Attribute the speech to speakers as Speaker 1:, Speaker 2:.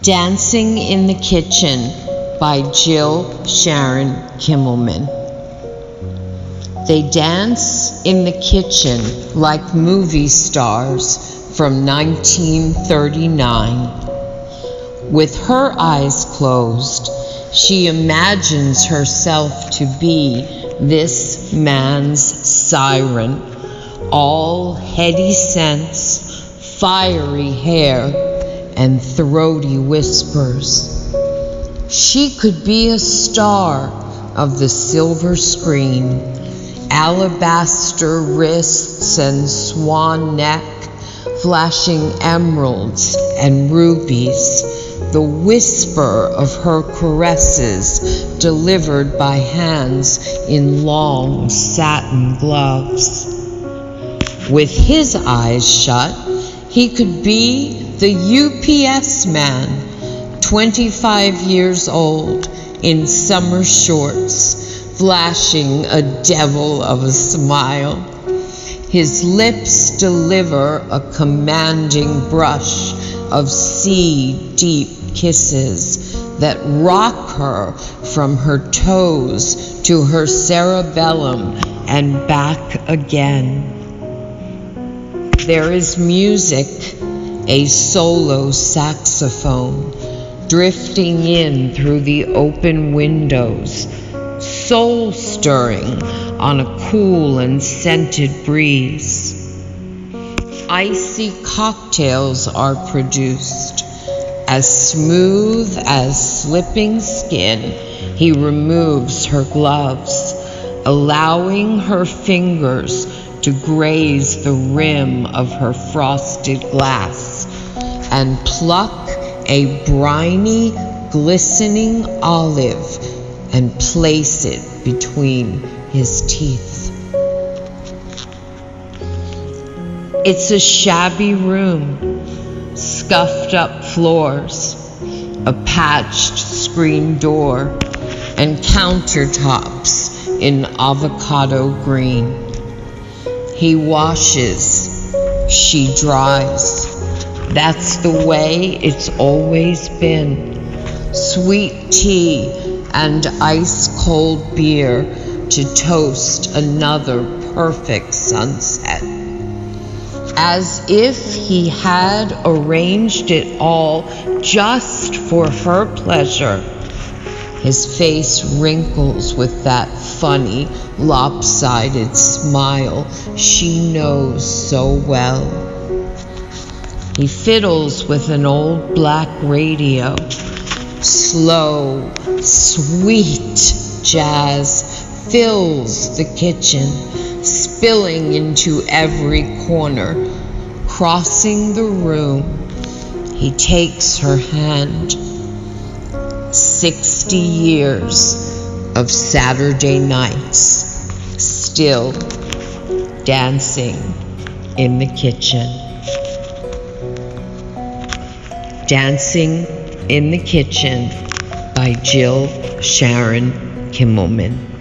Speaker 1: Dancing in the Kitchen by Jill Sharon Kimmelman. They dance in the kitchen like movie stars from 1939. With her eyes closed, she imagines herself to be this man's siren, all heady scents, fiery hair, and throaty whispers. She could be a star of the silver screen, alabaster wrists and swan neck, flashing emeralds and rubies, the whisper of her caresses delivered by hands in long satin gloves. With his eyes shut, he could be the UPS man, 25 years old, in summer shorts, flashing a devil of a smile. His lips deliver a commanding brush of sea-deep kisses that rock her from her toes to her cerebellum and back again. There is music, a solo saxophone, drifting in through the open windows, soul-stirring on a cool and scented breeze. Icy cocktails are produced. As smooth as slipping skin, he removes her gloves, allowing her fingers to graze the rim of her frosted glass and pluck a briny, glistening olive and place it between his teeth. It's a shabby room, scuffed up floors, a patched screen door, and countertops in avocado green. He washes, she dries. That's the way it's always been. Sweet tea and ice-cold beer to toast another perfect sunset. As if he had arranged it all just for her pleasure. His face wrinkles with that funny, lopsided smile she knows so well. He fiddles with an old black radio. Slow, sweet jazz fills the kitchen, spilling into every corner. Crossing the room, he takes her hand. 60 years of Saturday nights, still dancing in the kitchen. Dancing in the Kitchen by Jill Sharon Kimmelman.